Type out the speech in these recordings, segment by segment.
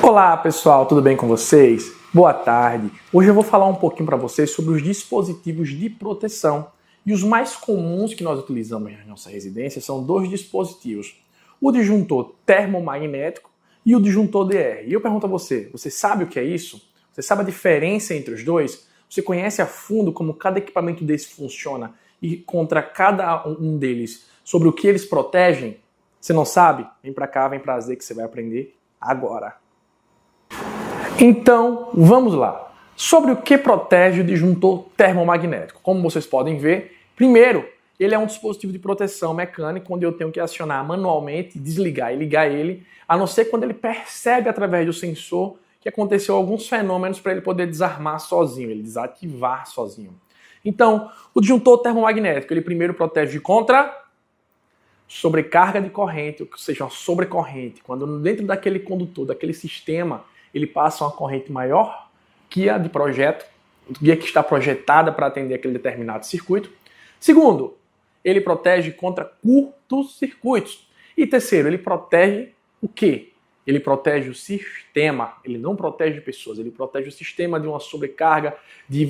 Olá pessoal, tudo bem com vocês? Boa tarde. Hoje eu vou falar um pouquinho para vocês sobre os dispositivos de proteção. E os mais comuns que nós utilizamos na nossa residência são dois dispositivos. O disjuntor termomagnético e o disjuntor DR. E eu pergunto a você, você sabe o que é isso? Você sabe a diferença entre os dois? Você conhece a fundo como cada equipamento desse funciona e contra cada um deles sobre o que eles protegem? Você não sabe? Vem para cá, vem pra Z que você vai aprender agora. Então, vamos lá. Sobre o que protege o disjuntor termomagnético? Como vocês podem ver, primeiro, ele é um dispositivo de proteção mecânica onde eu tenho que acionar manualmente, desligar e ligar ele, a não ser quando ele percebe através do sensor que aconteceu alguns fenômenos para ele poder desarmar sozinho, ele desativar sozinho. Então, o disjuntor termomagnético, ele primeiro protege contra sobrecarga de corrente, ou seja, uma sobrecorrente. Quando dentro daquele condutor, daquele sistema, ele passa uma corrente maior que a de projeto, que está projetada para atender aquele determinado circuito. Segundo, ele protege contra curtos-circuitos. E terceiro, ele protege o quê? Ele protege o sistema, ele não protege pessoas, ele protege o sistema de uma sobrecarga, de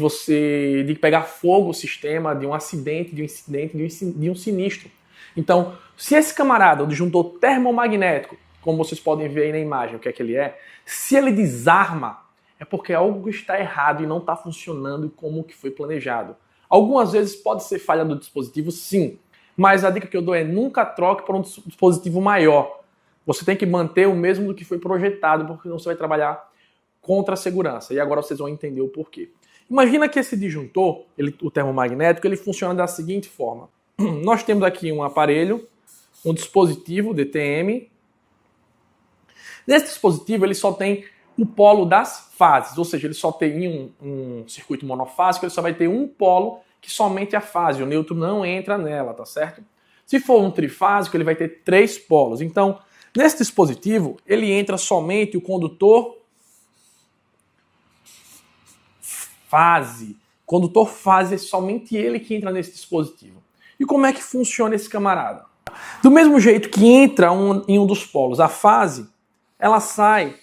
pegar fogo o sistema, de um acidente, de um incidente, de um sinistro. Então, se esse camarada, o disjuntor termomagnético, como vocês podem ver aí na imagem o que é que ele é, se ele desarma, é porque algo está errado e não está funcionando como que foi planejado. Algumas vezes pode ser falha do dispositivo, sim, mas a dica que eu dou é nunca troque por um dispositivo maior. Você tem que manter o mesmo do que foi projetado, porque senão você vai trabalhar contra a segurança. E agora vocês vão entender o porquê. Imagina que esse disjuntor, o termomagnético, ele funciona da seguinte forma. Nós temos aqui um aparelho, um dispositivo DTM. Nesse dispositivo ele só tem o polo das fases, ou seja, ele só tem um circuito monofásico, ele só vai ter um polo que somente a fase, o neutro não entra nela, tá certo? Se for um trifásico, ele vai ter 3 polos. Então, nesse dispositivo, ele entra somente o condutor fase. Condutor fase é somente ele que entra nesse dispositivo. E como é que funciona esse camarada? Do mesmo jeito que entra em um dos polos a fase, ela sai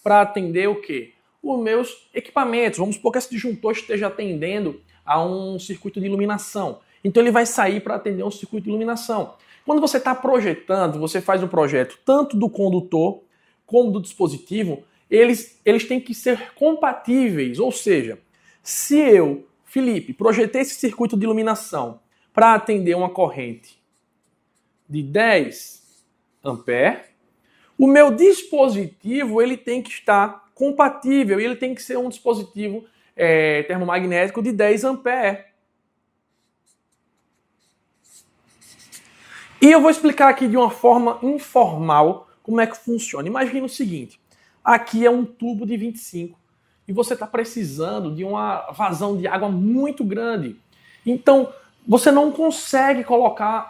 para atender o quê? Os meus equipamentos. Vamos supor que esse disjuntor esteja atendendo a um circuito de iluminação. Então ele vai sair para atender um circuito de iluminação. Quando você está projetando, você faz um projeto tanto do condutor como do dispositivo, eles têm que ser compatíveis. Ou seja, se eu, Felipe, projetei esse circuito de iluminação para atender uma corrente de 10 amperes, o meu dispositivo ele tem que estar compatível e ele tem que ser um dispositivo termomagnético de 10 amperes. E eu vou explicar aqui de uma forma informal como é que funciona. Imagina o seguinte, aqui é um tubo de 25 e você está precisando de uma vazão de água muito grande. Então, você não consegue colocar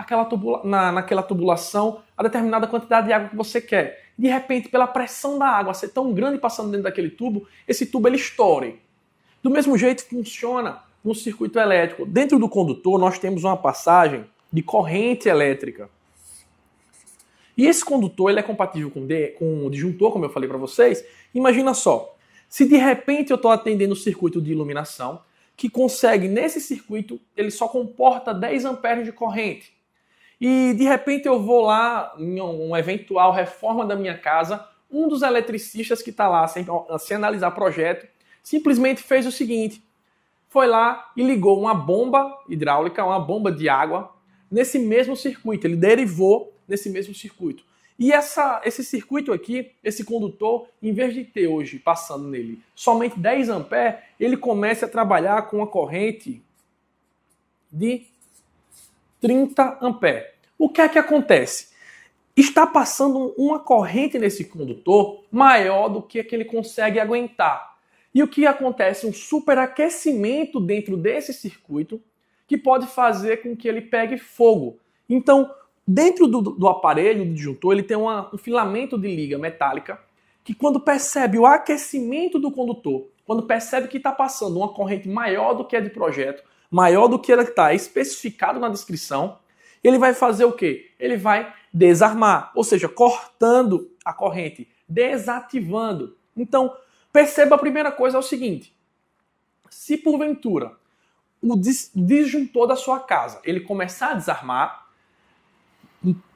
naquela tubulação a determinada quantidade de água que você quer. De repente, pela pressão da água ser tão grande passando dentro daquele tubo, esse tubo ele estoure. Do mesmo jeito funciona no circuito elétrico. Dentro do condutor nós temos uma passagem de corrente elétrica. E esse condutor ele é compatível com o disjuntor, como eu falei para vocês. Imagina só, se de repente eu estou atendendo o circuito de iluminação, que consegue, nesse circuito, ele só comporta 10 amperes de corrente. E de repente eu vou lá, em uma eventual reforma da minha casa, um dos eletricistas que está lá, sem analisar projeto, simplesmente fez o seguinte, foi lá e ligou uma bomba hidráulica, uma bomba de água, nesse mesmo circuito, ele derivou nesse mesmo circuito. E esse circuito aqui, esse condutor, em vez de ter hoje, passando nele, somente 10 amperes, ele começa a trabalhar com uma corrente de 30 amperes. O que é que acontece? Está passando uma corrente nesse condutor maior do que ele consegue aguentar. E o que acontece? Um superaquecimento dentro desse circuito que pode fazer com que ele pegue fogo. Então, dentro do aparelho, do disjuntor, ele tem um filamento de liga metálica que quando percebe o aquecimento do condutor, quando percebe que está passando uma corrente maior do que a de projeto, maior do que ela está especificado na descrição, ele vai fazer o quê? Ele vai desarmar, ou seja, cortando a corrente, desativando. Então, perceba a primeira coisa é o seguinte. Se porventura o disjuntor da sua casa ele começar a desarmar,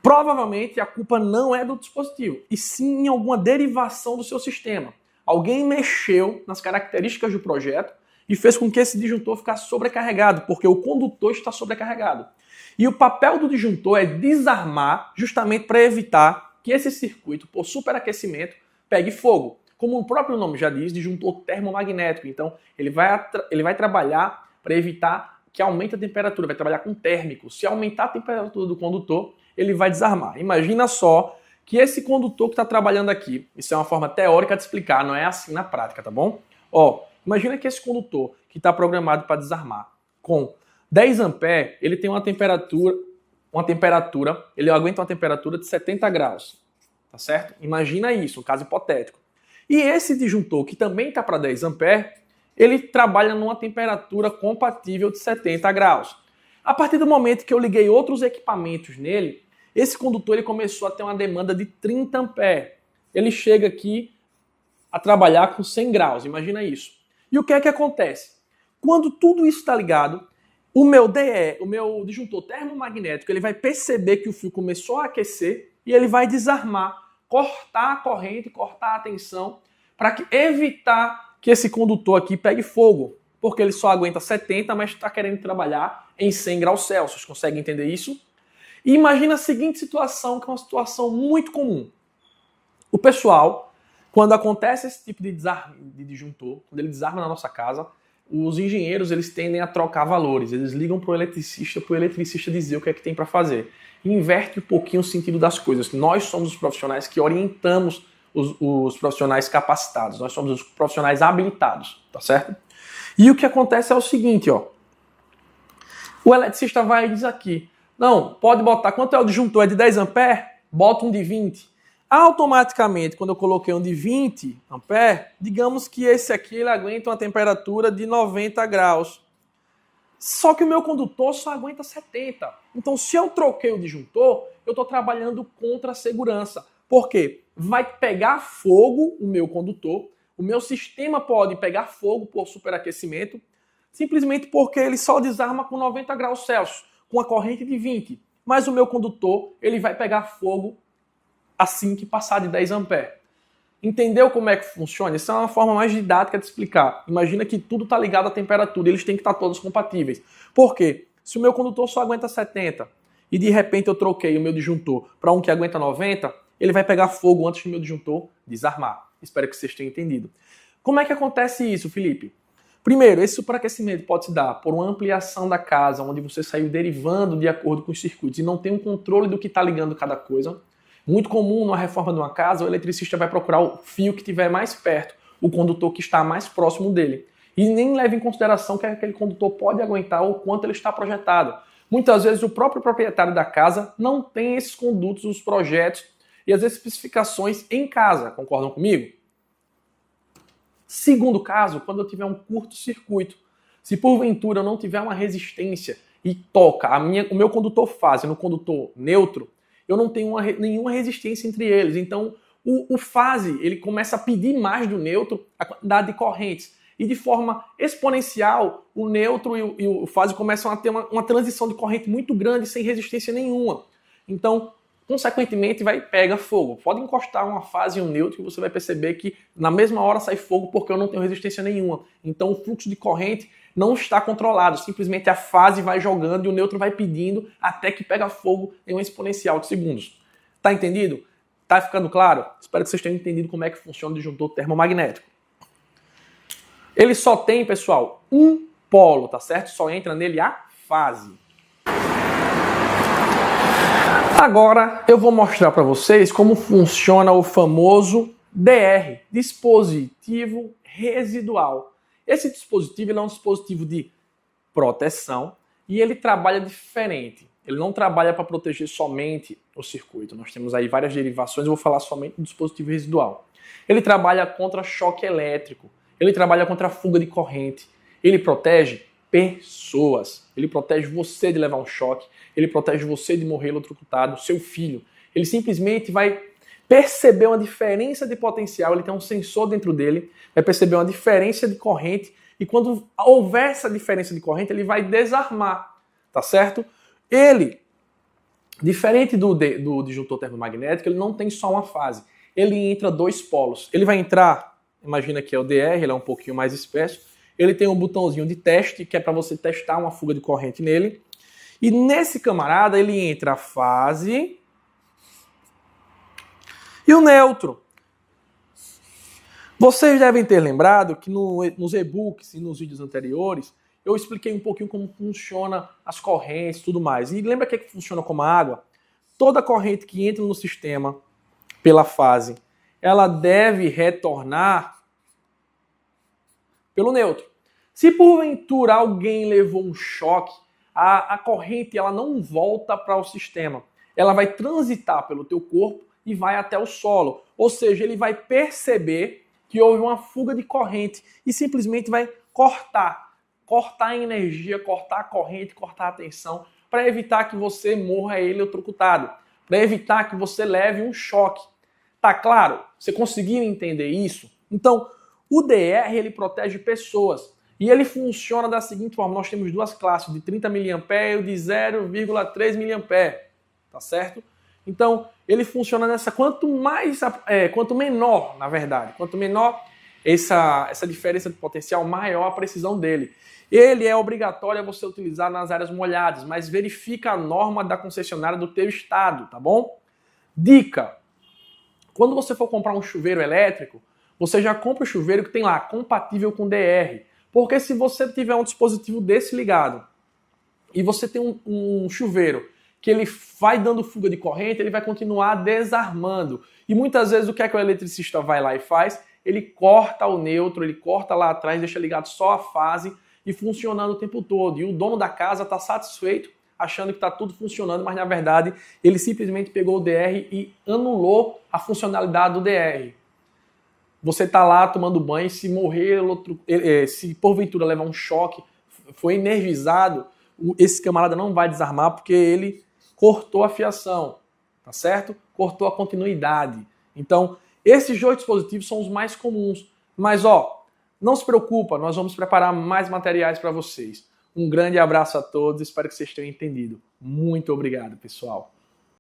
provavelmente a culpa não é do dispositivo, e sim em alguma derivação do seu sistema. Alguém mexeu nas características do projeto e fez com que esse disjuntor ficasse sobrecarregado, porque o condutor está sobrecarregado. E o papel do disjuntor é desarmar justamente para evitar que esse circuito, por superaquecimento, pegue fogo. Como o próprio nome já diz, disjuntor termomagnético. Então, ele vai trabalhar para evitar que aumente a temperatura, vai trabalhar com térmico. Se aumentar a temperatura do condutor, ele vai desarmar. Imagina só que esse condutor que está trabalhando aqui, isso é uma forma teórica de explicar, não é assim na prática, tá bom? Ó, imagina que esse condutor que está programado para desarmar com 10 amperes, ele tem uma temperatura, ele aguenta uma temperatura de 70 graus, tá certo? Imagina isso, um caso hipotético. E esse disjuntor, que também está para 10 amperes, ele trabalha numa temperatura compatível de 70 graus. A partir do momento que eu liguei outros equipamentos nele, esse condutor ele começou a ter uma demanda de 30 amperes. Ele chega aqui a trabalhar com 100 graus, imagina isso. E o que é que acontece? Quando tudo isso está ligado, o meu disjuntor termomagnético, ele vai perceber que o fio começou a aquecer e ele vai desarmar, cortar a corrente, cortar a tensão, para evitar que esse condutor aqui pegue fogo, porque ele só aguenta 70, mas está querendo trabalhar em 100 graus Celsius. Consegue entender isso? E imagina a seguinte situação, que é uma situação muito comum. O pessoal, quando acontece esse tipo de disjuntor, quando ele desarma na nossa casa, os engenheiros eles tendem a trocar valores. Eles ligam para o eletricista dizer o que é que tem para fazer. E inverte um pouquinho o sentido das coisas. Nós somos os profissionais que orientamos os profissionais capacitados. Nós somos os profissionais habilitados, tá certo? E o que acontece é o seguinte, ó. O eletricista vai e diz aqui, não, pode botar, quanto é o disjuntor? É de 10 amperes? Bota um de 20. Automaticamente, quando eu coloquei um de 20 amperes, digamos que esse aqui ele aguenta uma temperatura de 90 graus. Só que o meu condutor só aguenta 70. Então, se eu troquei o disjuntor, eu estou trabalhando contra a segurança. Por quê? Vai pegar fogo o meu condutor, o meu sistema pode pegar fogo por superaquecimento, simplesmente porque ele só desarma com 90 graus Celsius, com a corrente de 20. Mas o meu condutor, ele vai pegar fogo assim que passar de 10 amperes. Entendeu como é que funciona? Isso é uma forma mais didática de explicar. Imagina que tudo está ligado à temperatura, eles têm que estar todos compatíveis. Por quê? Se o meu condutor só aguenta 70 e de repente eu troquei o meu disjuntor para um que aguenta 90, ele vai pegar fogo antes do meu disjuntor desarmar. Espero que vocês tenham entendido. Como é que acontece isso, Felipe? Primeiro, esse superaquecimento pode se dar por uma ampliação da casa, onde você saiu derivando de acordo com os circuitos e não tem um controle do que está ligando cada coisa. Muito comum numa reforma de uma casa, o eletricista vai procurar o fio que estiver mais perto, o condutor que está mais próximo dele. E nem leva em consideração que aquele condutor pode aguentar o quanto ele está projetado. Muitas vezes o próprio proprietário da casa não tem esses condutos, os projetos e as especificações em casa. Concordam comigo? Segundo caso, quando eu tiver um curto-circuito. Se porventura eu não tiver uma resistência e toca o meu condutor fase no condutor neutro, eu não tenho nenhuma resistência entre eles. Então, o fase ele começa a pedir mais do neutro a quantidade de correntes. E de forma exponencial, o neutro e o fase começam a ter uma transição de corrente muito grande, sem resistência nenhuma. Então, consequentemente, pega fogo. Pode encostar uma fase e um neutro que você vai perceber que na mesma hora sai fogo porque eu não tenho resistência nenhuma. Então, o fluxo de corrente não está controlado. Simplesmente a fase vai jogando e o neutro vai pedindo até que pega fogo em uma exponencial de segundos. Tá entendido? Tá ficando claro? Espero que vocês tenham entendido como é que funciona o disjuntor termomagnético. Ele só tem, pessoal, um polo, tá certo? Só entra nele a fase. Agora eu vou mostrar para vocês como funciona o famoso DR, dispositivo residual. Esse dispositivo é um dispositivo de proteção e ele trabalha diferente. Ele não trabalha para proteger somente o circuito. Nós temos aí várias derivações, eu vou falar somente do dispositivo residual. Ele trabalha contra choque elétrico, ele trabalha contra fuga de corrente, ele protege pessoas, ele protege você de levar um choque, ele protege você de morrer eletrocutado, seu filho. Ele simplesmente vai perceber uma diferença de potencial, ele tem um sensor dentro dele, vai perceber uma diferença de corrente, e quando houver essa diferença de corrente, ele vai desarmar, tá certo? Ele, diferente do disjuntor termomagnético, ele não tem só uma fase, ele entra dois polos. Ele vai entrar, imagina que é o DR, ele é um pouquinho mais espesso, ele tem um botãozinho de teste, que é para você testar uma fuga de corrente nele, e nesse camarada ele entra a fase e o neutro. Vocês devem ter lembrado que nos e-books e nos vídeos anteriores eu expliquei um pouquinho como funciona as correntes e tudo mais. E lembra que funciona como a água? Toda corrente que entra no sistema pela fase, ela deve retornar pelo neutro. Se porventura alguém levou um choque, a corrente ela não volta para o sistema. Ela vai transitar pelo teu corpo e vai até o solo. Ou seja, ele vai perceber que houve uma fuga de corrente e simplesmente vai cortar a energia, cortar a corrente, cortar a tensão, para evitar que você morra eletrocutado, para evitar que você leve um choque. Tá claro? Você conseguiu entender isso? Então, o DR ele protege pessoas e ele funciona da seguinte forma: nós temos duas classes, de 30 mA e de 0,3 mA, tá certo? Então, ele funciona nessa, quanto menor, na verdade, quanto menor essa diferença de potencial, maior a precisão dele. Ele é obrigatório a você utilizar nas áreas molhadas, mas verifica a norma da concessionária do teu estado, tá bom? Dica: quando você for comprar um chuveiro elétrico, você já compra o chuveiro que tem lá, compatível com DR. Porque se você tiver um dispositivo desse ligado e você tem um chuveiro que ele vai dando fuga de corrente, ele vai continuar desarmando. E muitas vezes o que é que o eletricista vai lá e faz? Ele corta o neutro, ele corta lá atrás, deixa ligado só a fase e funcionando o tempo todo. E o dono da casa está satisfeito, achando que está tudo funcionando, mas na verdade ele simplesmente pegou o DR e anulou a funcionalidade do DR. Você está lá tomando banho, se morrer, se porventura levar um choque, foi energizado, esse camarada não vai desarmar porque ele cortou a fiação, tá certo? Cortou a continuidade. Então, esses dois dispositivos são os mais comuns. Mas, não se preocupa, nós vamos preparar mais materiais para vocês. Um grande abraço a todos, espero que vocês tenham entendido. Muito obrigado, pessoal.